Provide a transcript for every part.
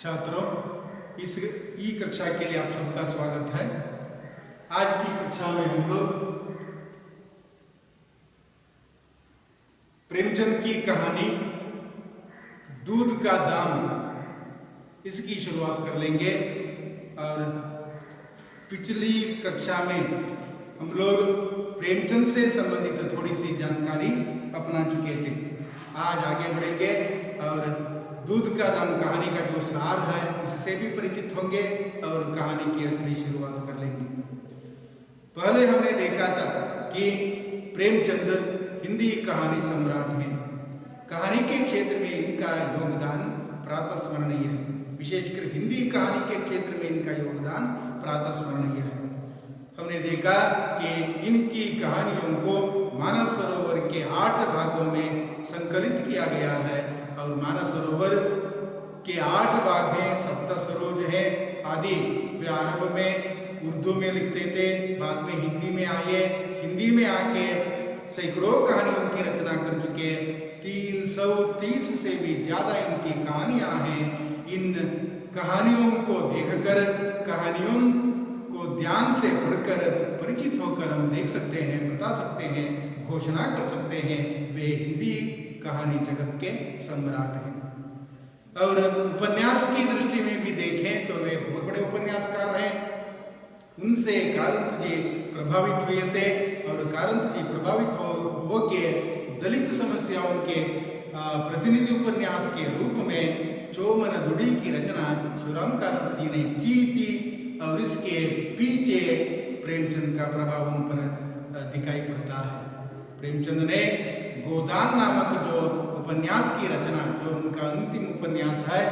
छात्रों, इस ई कक्षा के लिए आप सबका स्वागत है। आज की कक्षा में हम लोग प्रेमचंद की कहानी दूध का दाम इसकी शुरुआत कर लेंगे। और पिछली कक्षा में हम लोग प्रेमचंद से संबंधित थोड़ी सी जानकारी अपना चुके थे। आज आगे बढ़ेंगे और दूध का दाम कहानी का जो सार है इससे भी परिचित होंगे और कहानी की असली शुरुआत कर लेंगे। पहले हमने देखा था कि प्रेमचंद हिंदी कहानी सम्राट हैं। कहानी के क्षेत्र में इनका योगदान प्रातस्मरणीय है। विशेषकर हिंदी कहानी के क्षेत्र में इनका योगदान प्रातस्मरणीय है। हमने देखा कि इनकी कहानियों को मानस सरोवर के 8 भागों में संकलित किया गया है और मानस सरोवर के 8 भाग हैं। सप्त सरोज है आदि। वे आरंभ में उर्दू में लिखते थे, बाद में हिंदी में आए। हिंदी में आके सैकड़ों कहानियों की रचना कर चुके। 330 से भी ज्यादा इनकी कहानियां हैं। इन कहानियों को देखकर, कहानियों को ध्यान से पढ़कर, परिचित होकर हम देख सकते हैं, बता सकते हैं, घोषणा कर सकते हैं वे हिंदी कहानी जगत के सम्राट हैं। और उपन्यास की दृष्टि में भी देखें तो वे बहुत बड़े उपन्यासकार हैं। उनसे कारंत जी प्रभावित हुए थे और कारंत जी प्रभावित हो के दलित समस्याओं के प्रतिनिधि उपन्यास के रूप में चोमन दुड़ी की रचना शिवराम कारंत जी ने की थी। और इसके पीछे प्रेमचंद का प्रभाव उन पर दिखाई पड़ता है। प्रेमचंद ने गोदान नामक जो उपन्यास की रचना, जो उनका अंतिम उपन्यास है,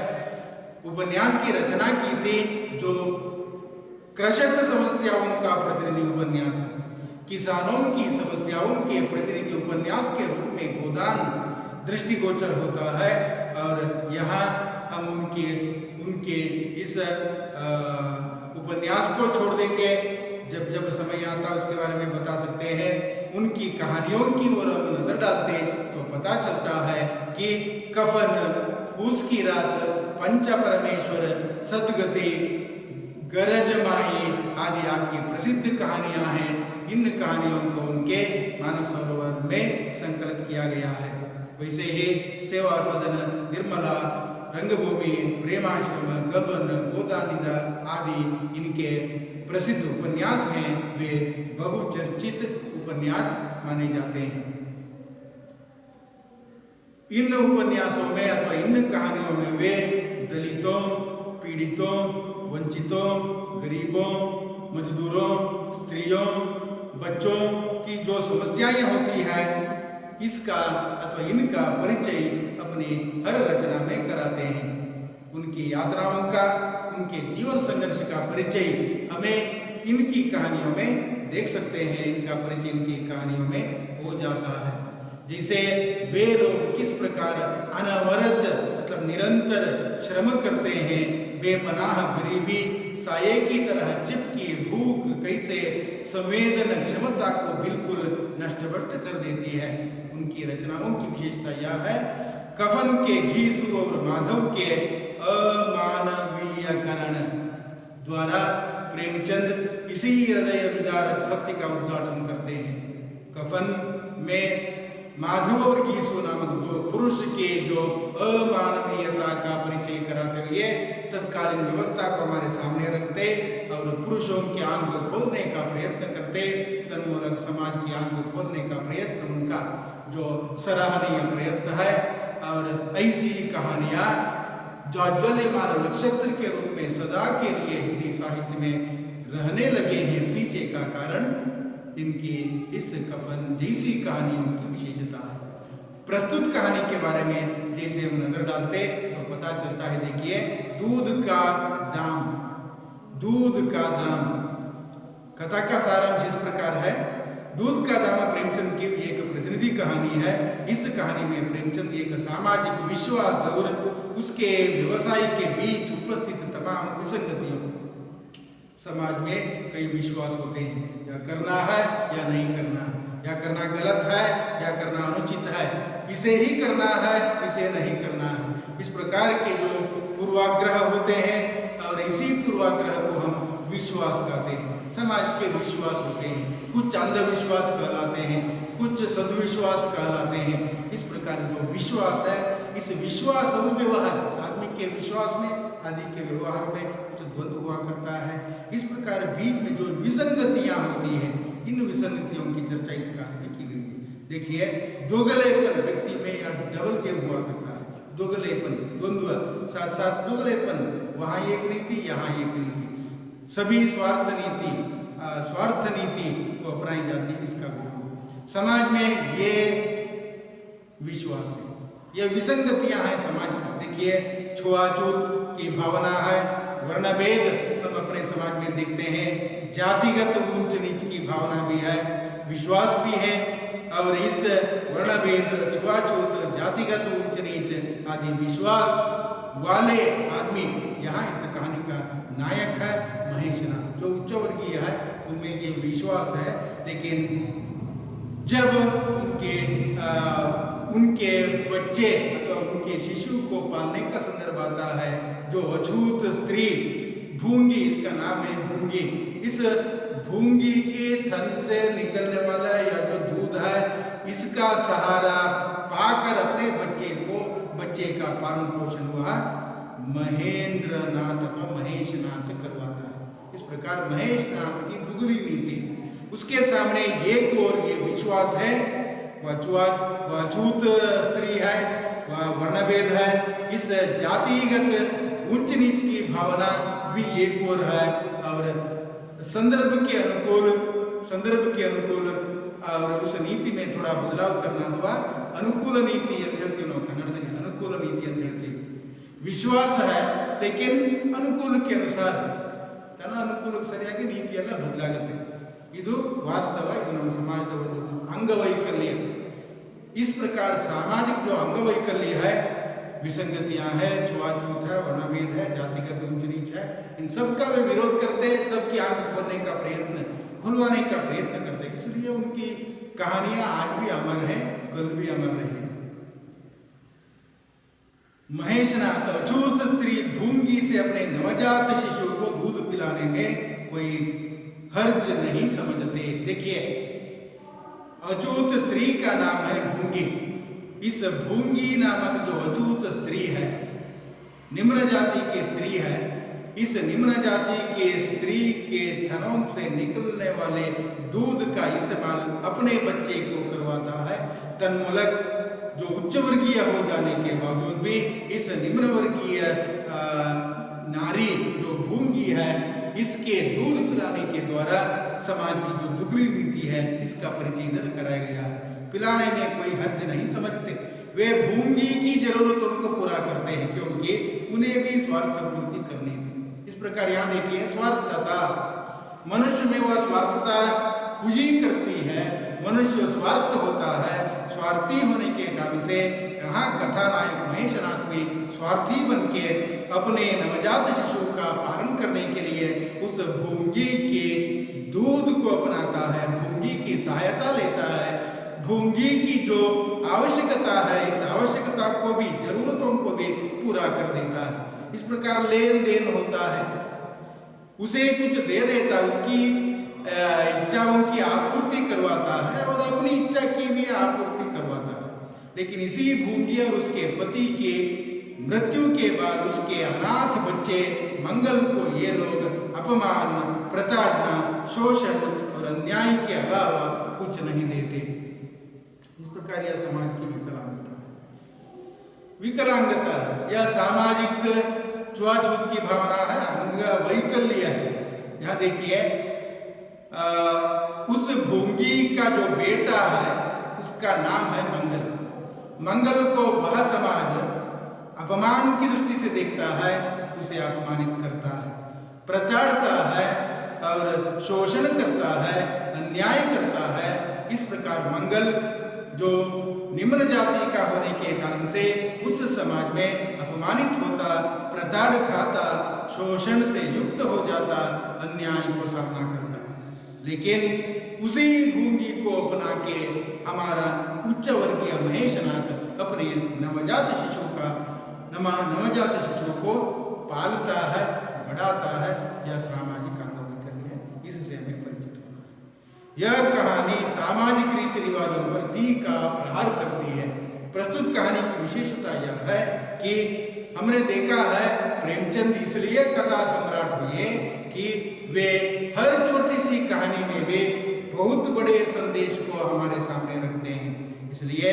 उपन्यास की रचना की थी, जो कृषक समस्याओं का प्रतिनिधि उपन्यास है। किसानों की समस्याओं के प्रतिनिधि उपन्यास के रूप में गोदान दृष्टिगोचर होता है। और यहाँ हम उनके इस उपन्यास को छोड़ देंगे। जब समय आता उसके बारे में बता सकते हैं। उनकी कहानियों की ओर हम नजर डालते तो पता चलता है कि कफन, पूस की रात, पंच परमेश्वर, सदगति, गरज माई आदि आपकी प्रसिद्ध कहानियां हैं। इन कहानियों को उनके मानस सरोवर में संकलित किया गया है। वैसे ही सेवा सदन, निर्मला, रंगभूमि, प्रेमाश्रम, गबन, गोदानिदा आदि इनके प्रसिद्ध उपन्यास हैं। वे बहुचर्चित उपन्यास माने जाते हैं। इन उपन्यासों में अथवा इन कहानियों में वे दलितों, पीड़ितों, वंचितों, गरीबों, मजदूरों, स्त्रियों, बच्चों की जो समस्याएं होती है, इसका अथवा इनका परिचय अपनी हर रचना में कराते हैं। उनकी यात्राओं का, उनके जीवन संघर्ष का परिचय हमें इनकी कहानियों में देख सकते हैं। इनका परिचय इनकी कहानियों में हो जाता है। जैसे वे लोग किस प्रकार अनवरत मतलब निरंतर श्रम करते हैं। बेपनाह गरीबी, साये की तरह चिपकी भूख कैसे संवेदन क्षमता को बिल्कुल नष्ट कर देती है। उनकी रचनाओं की विशेषता यह है, कफन के घीसु और माधव के अमानवीयकरण द्वारा प्रेमचंद इसी हृदय विदारक सत्य का उद्घाटन करते हैं। कफन में माधव और गीसु नामक 2 पुरुष के जो अमानवीयता का परिचय कराते हुए तत्कालीन व्यवस्था को हमारे सामने रखते और पुरुषों के आंख खोलने का प्रयत्न करते। तन्मूलक समाज की आंख खोलने का प्रयत्न उनका जो सराहनीय प्रयत्न है। और ऐसी कहानियां ज्वाज्वल्यमान नक्षत्र के रूप में सदा के लिए हिंदी साहित्य में रहने लगे हैं। पीछे का कारण इनकी इस कफन जैसी कहानियों की विशेषता है। प्रस्तुत कहानी के बारे में जैसे हम नजर डालते तो पता चलता है। देखिए, दूध का दाम। दूध का दाम कथा का सारांश इस प्रकार है। दूध का दाम प्रेमचंद की एक प्रतिनिधि कहानी है। इस कहानी में प्रेमचंद एक सामाजिक विश्वास और उसके व्यवसाय के बीच उपस्थित तमाम विसंगतियों, समाज में कई विश्वास होते हैं, या करना है या नहीं करना है, या करना गलत है या करना अनुचित है, इसे ही करना है, इसे नहीं करना है। इस प्रकार के जो पूर्वाग्रह होते हैं और इसी पूर्वाग्रह को हम विश्वास कहते हैं। समाज के विश्वास होते हैं, कुछ अंधविश्वास कहलाते हैं, कुछ सद्विश्वास कहलाते हैं। इस प्रकार जो विश्वास है, इस विश्वास और व्यवहार, आदमी के विश्वास में आदि के व्यवहार में कुछ द्वंद्व हुआ करता है। इस प्रकार बीच में जो विसंगतियां होती हैं, इन विसंगतियों की चर्चा इस कार्य में की गई है। देखिए, दोगलेपन व्यक्ति में या डबल गेम हुआ करता है, दोगलेपन, द्वंद्व, साथ साथ दोगलेपन, वहां एक नीति यहाँ एक नीति, सभी स्वार्थ नीति को अपनाई जाती है। इसका विरोध समाज में ये विश्वास है, ये विसंगतियां हैं समाज की। देखिए, छुआछूत की भावना है, वर्णभेद हम अपने समाज में देखते हैं, जातिगत ऊंच नीच की भावना भी है, विश्वास भी है। और इस वर्णभेद, छुआछूत, जातिगत ऊंच नीच आदि विश्वास वाले आदमी यहाँ इस कहानी का नायक है महेशनाथ। जो उच्च वर्गीय है उनमें ये विश्वास है, लेकिन जब उनके बच्चे अथवा उनके शिशु को पालने का संदर्भ आता है, जो अछूत स्त्री भूंगी, इसका नाम है भूंगी, इस भूंगी के थन से निकलने वाला या जो दूध है, इसका सहारा पाकर अपने बच्चे का पालन पोषण हुआ महेंद्रनाथ अथवा महेशनाथ करवाता है। इस प्रकार महेशनाथ की दुगली नीति, उसके सामने एक और ये विश्वास है, वह अछूत स्त्री है, वह वर्णभेद है, इस जातिगत ऊंच नीच की भावना भी एक और है। और संदर्भ के अनुकूल और उस नीति में थोड़ा बदलाव करना हुआ, अनुकूल नीति ಅಂತ ಹೇಳ್ತೀವಿ ನಾವು ಕನ್ನಡದಲ್ಲಿ, ಅನುಕೂಲ ನೀತಿ ಅಂತ ಹೇಳ್ತೀವಿ। ವಿಶ್ವಾಸ है लेकिन ಅನುಕೂಲ के अनुसार ತನ್ನ ಅನುಕೂಲಕ್ಕೆ ಸರಿಯಾಗಿ ನೀತಿ ಎಲ್ಲ ಬದಲಾಗುತ್ತೆ। ಇದು ವಾಸ್ತವ, ಇದು ನಮ್ಮ ಸಮಾಜದ ಒಂದು अंगवैकल्य। इस प्रकार सामाजिक जो अंगवैकल्य है, विसंगतियां है, छुआछूत है, वर्णभेद है, जातिगत ऊंच नीच है, इन सब का वे विरोध करते, सबकी आंख खुलवाने का प्रयत्न करते। इसलिए उनकी कहानियां आज भी अमर हैं, कल भी अमर रहेंगी। महेशनाथ अछूत स्त्री भूंगी से अपने नवजात शिशु को दूध पिलाने में कोई हर्ज नहीं समझते। देखिए, अछूत स्त्री का नाम है भूंगी। इस भूंगी नामक जो अछूत स्त्री है, निम्न जाति की स्त्री है, इस निम्न जाति के स्त्री के थनों से निकलने वाले दूध का इस्तेमाल अपने बच्चे को करवाता है। तन्मूलक जो उच्च वर्गीय हो जाने के बावजूद भी इस निम्न वर्गीय नारी जो भूंगी है, इसके दूध पिलाने के द्वारा समाज की जो दुगली नीति है, इसका परिचय इधर कराया गया है। पिलाने में कोई हर्ज नहीं समझते, वे भूंगी की जरूरतों को पूरा करते हैं, क्योंकि उन्हें भी स्वार्थ पूर्ति करनी थी। इस प्रकार यहाँ देखिए, स्वार्थता, मनुष्य में वह स्वार्थता पूजी करती है, मनुष्य स्वार्थ होता है। स्वार्थी होने के कारण से यहाँ कथानायक महेशनाथ भी स्वार्थी बन के अपने नवजात शिशु का पालन करने के लिए उस भूंगी के दूध को अपनाता है, भूंगी की सहायता लेता है, भूंगी की जो आवश्यकता है, इस आवश्यकता को भी, जरूरतों को भी पूरा कर देता है। इस प्रकार लेन देन होता है, उसे कुछ दे देता, उसकी इच्छाओं की आपूर्ति करवाता है और अपनी इच्छा की भी आपूर्ति करवाता है। लेकिन इसी भूंगी और उसके पति के मृत्यु के बाद उसके अनाथ बच्चे मंगल को ये लोग अपमान, प्रताड़ना, शोषण और अन्याय के अलावा कुछ नहीं देते। इस प्रकार यह समाज की विकलांगता या सामाजिक छुआछूत की भावना है, अंगवैकल्य है। यहाँ देखिए, उस भूंगी का जो बेटा है, उसका नाम है मंगल। मंगल को वह समाज अपमान की दृष्टि से देखता है, उसे अपमानित करता है, प्रताड़ता है और शोषण करता है, अन्याय करता है। इस प्रकार मंगल जो निम्न जाति का होने के कारण से उस समाज में अपमानित होता, प्रताड़ खाता, शोषण से युक्त हो जाता, अन्याय को सामना करता। लेकिन उसी भूंगी को अपना के हमारा उच्च वर्गीय महेशनाथ अपने नवजात शिशु को पालता है, बढ़ाता है या सामाजिक अंगवैकल्य है, इससे हमें परिचित होना है। यह कहानी सामाजिक रीति रिवाजों पर तीखा प्रहार करती है। प्रस्तुत कहानी की विशेषता यह है कि हमने देखा है प्रेमचंद इसलिए कथा सम्राट हुए कि वे हर छोटी सी कहानी में वे बहुत बड़े संदेश को हमारे सामने रखते हैं। इसलिए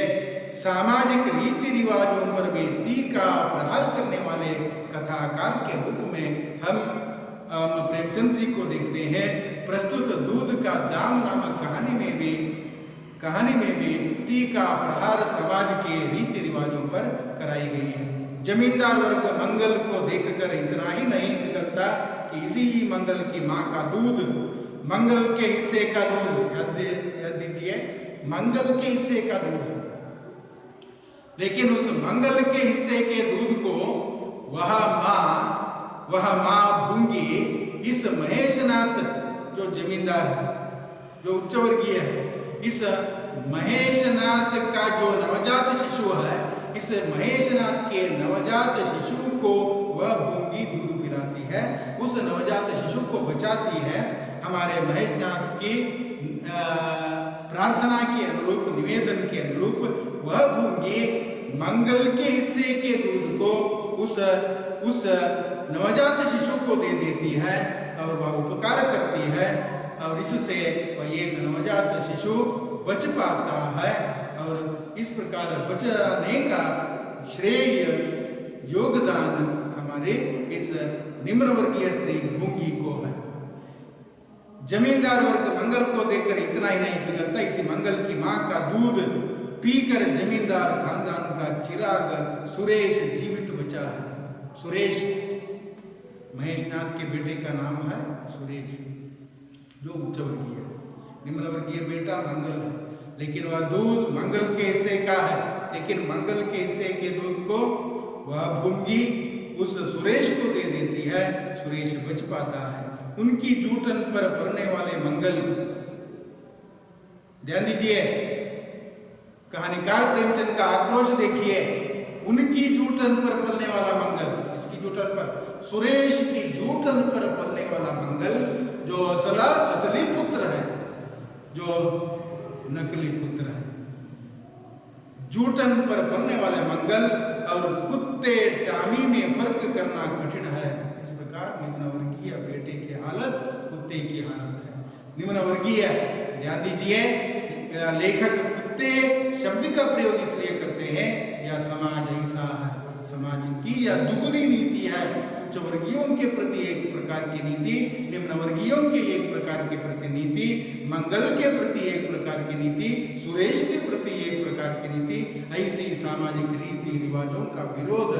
सामाजिक रीति रिवाजों पर वे तीखा प्रहार करने वाले कथाकार के रूप में हम प्रेमचंद जी को देखते हैं। प्रस्तुत दूध का दाम नामक कहानी में भी तीखा प्रहार समाज के रीति रिवाजों पर कराई गई है। जमींदार वर्ग मंगल को देखकर इतना ही नहीं पिघलता कि इसी मंगल की माँ का दूध, मंगल के हिस्से का दूध, याद दीजिए, मंगल के हिस्से का दूध, लेकिन उस मंगल के हिस्से के दूध को वह माँ भूंगी इस महेशनाथ जो जमींदार है, जो उच्चवर्गीय है, इस महेशनाथ का जो नवजात शिशु है, इस महेशनाथ के नवजात शिशु को वह भूंगी दूध पिलाती है, उस नवजात शिशु को बचाती है। हमारे महेशनाथ की प्रार्थना के अनुरूप, निवेदन के अनुरूप वह भूंगी मंगल के हिस्से के दूध को उस नवजात शिशु को दे देती है और वह उपकार करती है, और इससे वह एक नवजात शिशु बच पाता है। और इस प्रकार बचाने का श्रेय योगदान हमारे इस निम्न वर्गीय स्त्री भूंगी को है। जमींदार वर्ग मंगल को देखकर इतना ही नहीं पिघलता, इसी मंगल की माँ का दूध पीकर जमींदार खानदान का चिराग सुरेश जीवित बचा है। सुरेश महेशनाथ के बेटे का नाम है सुरेश, जो उच्च वर्गीय है। निम्न वर्गीय बेटा मंगल है, लेकिन वह दूध मंगल के हिस्से का है, लेकिन मंगल के हिस्से के दूध को वह भूंगी उस सुरेश को दे देती है, सुरेश बच पाता है। उनकी जूठन पर पलने वाले मंगल, ध्यान दीजिए, कहानीकार प्रेमचंद का आक्रोश देखिए। उनकी जूठन पर पलने वाला मंगल, इसकी जूठन पर, सुरेश की जूठन पर पलने वाला मंगल, जो असली पुत्र है, जो नकली पुत्र है। जूठन पर पलने वाले मंगल और कुत्ते टामी में फर्क करना कठिन है। इस प्रकार निम्न वर्गीय बेटे की हालत कुत्ते की हालत है। निम्न वर्गीय, ध्यान दीजिए, लेखक कुत्ते शब्द का प्रयोग इसलिए करते हैं, यह समाज ऐसा है, समाज की यह दुगुनी नीति है। उच्च वर्गीयों के प्रति एक प्रकार की नीति, निम्न वर्गीयों के एक प्रकार के प्रति नीति, मंगल के प्रति एक प्रकार की नीति, सुरेश के प्रति एक प्रकार की नीति, ऐसे ही सामाजिक रीति रिवाजों का विरोध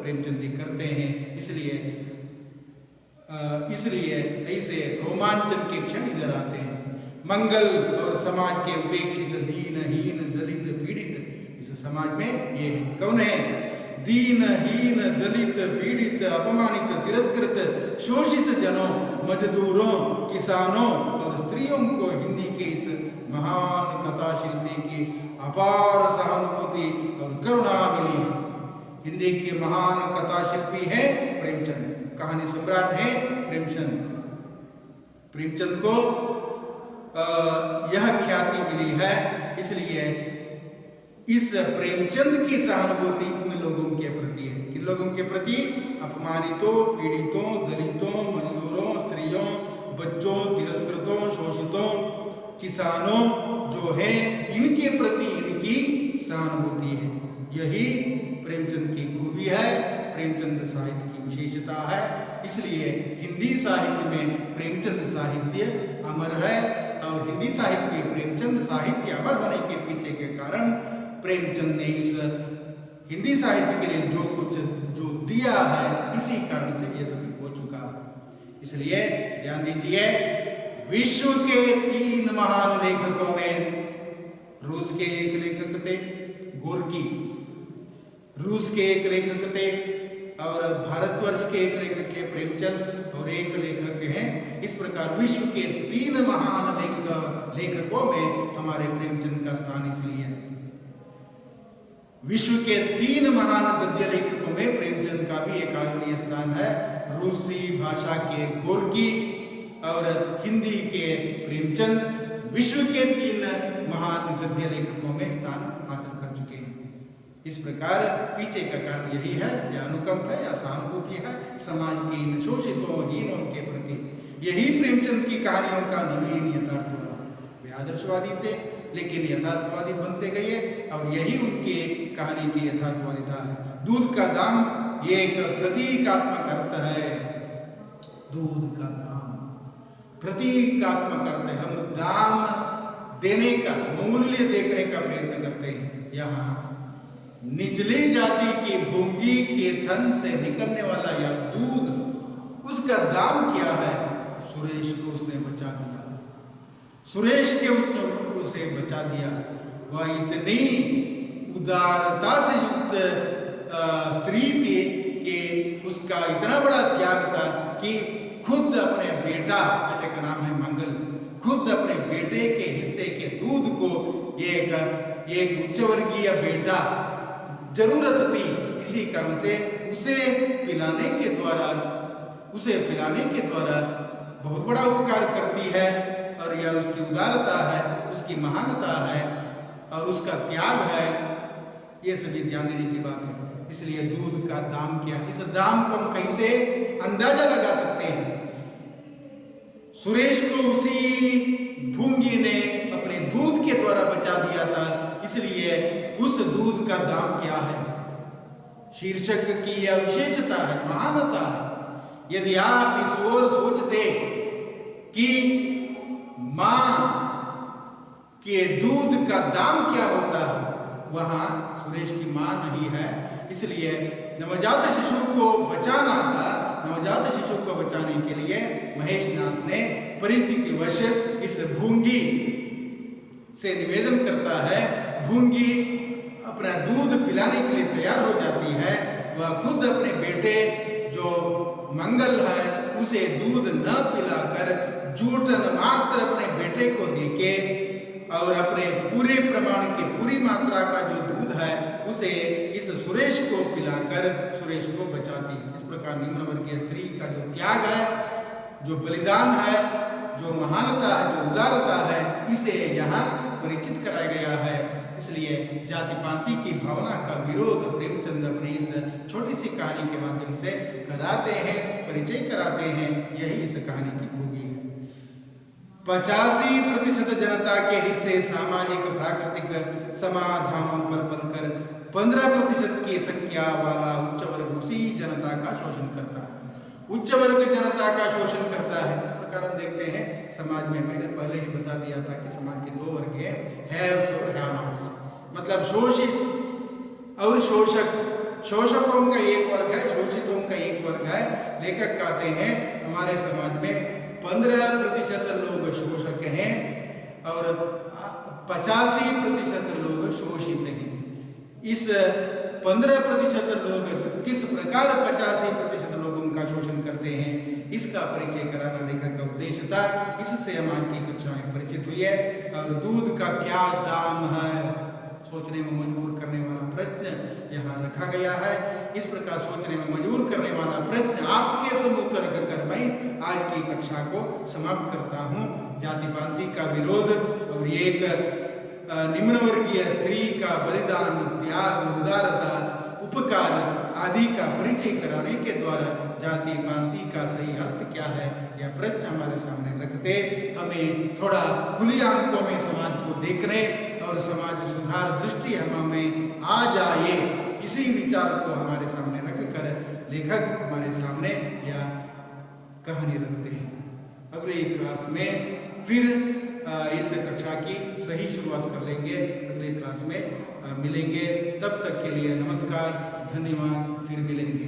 प्रेमचंद जी करते हैं। इसलिए ऐसे रोमांचन के क्षण इधर आते हैं। मंगल और समाज के उपेक्षित, दीनहीन, दलित, पीड़ित, इस समाज में ये कौन है? दीनहीन, दलित, पीड़ित, अपमानित, तिरस्कृत, शोषित जनों, मजदूरों, किसानों और स्त्रियों को हिंदी के इस महान कथा शिल्पी की अपार सहानुभूति और करुणा मिली है। हिंदी के महान कथा शिल्पी है प्रेमचंद, कहानी सम्राट है प्रेमचंद। प्रेमचंद को यह ख्याति मिली है, इसलिए इस प्रेमचंद की सहानुभूति इन लोगों के प्रति है। किन लोगों के प्रति? अपमानितों, पीड़ितों, दलितों, मजदूरों, स्त्रियों, बच्चों, तिरस्कृतों, शोषितों, किसानों जो है, इनके प्रति इनकी सहानुभूति है। यही प्रेमचंद की खूबी है, प्रेमचंद साहित्य की विशेषता है। इसलिए हिंदी साहित्य में प्रेमचंद साहित्य अमर है, और हिंदी साहित्य में प्रेमचंद साहित्य अमर होने के पीछे के कारण प्रेमचंद ने इस हिंदी साहित्य के लिए जो दिया है, इसी कारण से ये सभी हो चुका है। इसलिए ध्यान दीजिए, विश्व के 3 महान लेखकों में रूस के एक लेखक थे गोर्की, रूस के एक लेखक थे, और भारतवर्ष के एक लेखक है प्रेमचंद, और एक लेखक हैं। इस प्रकार विश्व के 3 महान लेखकों में हमारे प्रेमचंद का स्थान इसलिए है। विश्व के 3 महान गद्य लेखकों में प्रेमचंद का भी एक आदरणीय स्थान है। रूसी भाषा के गोर्की और हिंदी के प्रेमचंद विश्व के 3 महान गद्य लेखकों में स्थान हासिल कर चुके हैं। इस प्रकार पीछे का कारण यही है, या अनुकंप है या सहानुभूति है समाज के इन शोषितों हीनों के प्रति। यही प्रेमचंद की कहानियों का नवीन यथार्थवाद। वे आदर्शवादी थे लेकिन यथार्थवादी बनते गए और यही उनके कहानी की यथार्थवादिता है। दूध का दाम ये एक प्रतीकात्मक अर्थ है। दूध का दाम प्रतीकात्मक अर्थ है। हम दाम देने का, मूल्य देखने का प्रयत्न करते हैं। यहाँ निचली जाति की भूंगी के थन से निकलने वाला यह दूध, उसका दाम क्या है? सुरेश को उसने बचा दिया। सुरेश के उसे बचा दिया। वह इतनी उदारता से युक्त स्त्री थी कि उसका इतना बड़ा त्याग था कि खुद अपने बेटे का नाम है मंगल, खुद अपने बेटे के हिस्से के दूध को एक उच्च वर्गीय बेटा जरूरत थी, इसी कारण से उसे पिलाने के द्वारा बहुत बड़ा उपकार करती है। और यह उसकी उदारता है, उसकी महानता है और उसका त्याग है। ये सभी ध्यान देने की बात है। इसलिए दूध का दाम क्या? इस दाम को हम कैसे अंदाजा लगा सकते हैं? सुरेश को उसी भूंगी ने अपने दूध के द्वारा बचा दिया था, इसलिए उस दूध का दाम क्या है? शीर्षक की यह विशेषता है, महानता है। यदि आप इस ओर सोचते कि मां के दूध का दाम क्या होता है, वहां सुरेश की मां नहीं है, इसलिए नवजात शिशु को बचाना था। नवजात शिशु को बचाने के लिए महेशनाथ ने परिस्थितिवश इस भूंगी से निवेदन करता है। भूंगी अपना दूध पिलाने के लिए तैयार हो जाती है। वह खुद अपने बेटे जो मंगल है उसे दूध न पिलाकर जूठन मात्र अपने बेटे को देके और अपने पूरे प्रमाण की पूरी मात्रा का जो दूध है उसे इस सुरेश को पिलाकर सुरेश को बचाती है। इस प्रकार निम्न वर्गीय स्त्री का जो त्याग है, जो बलिदान है, जो महानता है, जो उदारता है, इसे यहाँ परिचित कराया गया है। इसलिए जाति पाति की भावना का विरोध प्रेमचंद अपनी इस छोटी सी कहानी के माध्यम से कराते हैं, परिचय कराते हैं। यही इस कहानी की खूबी है। 85% जनता के हिस्से सामाजिक प्राकृतिक समाधानों पर पलकर 15% की संख्या वाला उच्च वर्ग उसी जनता का शोषण करता है। उच्च वर्ग जनता का शोषण करता है। इस प्रकार हम देखते हैं समाज में, मैंने पहले ही बता दिया था कि समाज के 2 वर्ग हैं, हैव्स और हैव-नॉट्स। मतलब शोषित और शोषक। शोषकों का एक वर्ग है, शोषितों का एक वर्ग है। लेखक कहते हैं हमारे समाज में 15% लोग शोषक हैं और 85% लोग शोषित हैं। इस 15% लोग किस प्रकार 85% लोगों का शोषण करते हैं, इसका परिचय कराना लेखक का उद्देश्य था। इससे हम आज की कक्षा में परिचित हुए। और दूध का क्या दाम है, सोचने में मजबूर करने वाला प्रश्न यहाँ रखा गया है। इस प्रकार सोचने में मजबूर करने वाला प्रश्न आपके सम्मुख रखकर मैं आज की कक्षा को समाप्त करता हूँ। जाति पाति का विरोध और एक निम्न वर्गीय स्त्री का बलिदान, त्याग, उदारता, उपकार आदि का परिचय कराने के द्वारा जाति पाति का सही अर्थ क्या है, यह प्रश्न हमारे सामने रखते हमें थोड़ा खुली आंखों में समाज को देखने और समाज सुधार दृष्टि हमें आ जाए, इसी विचार को हमारे सामने रखकर लेखक हमारे सामने यह कहानी रखते हैं। अगली क्लास में फिर इस कक्षा की सही शुरुआत कर लेंगे। अगली क्लास में मिलेंगे। तब तक के लिए नमस्कार, धन्यवाद, फिर मिलेंगे।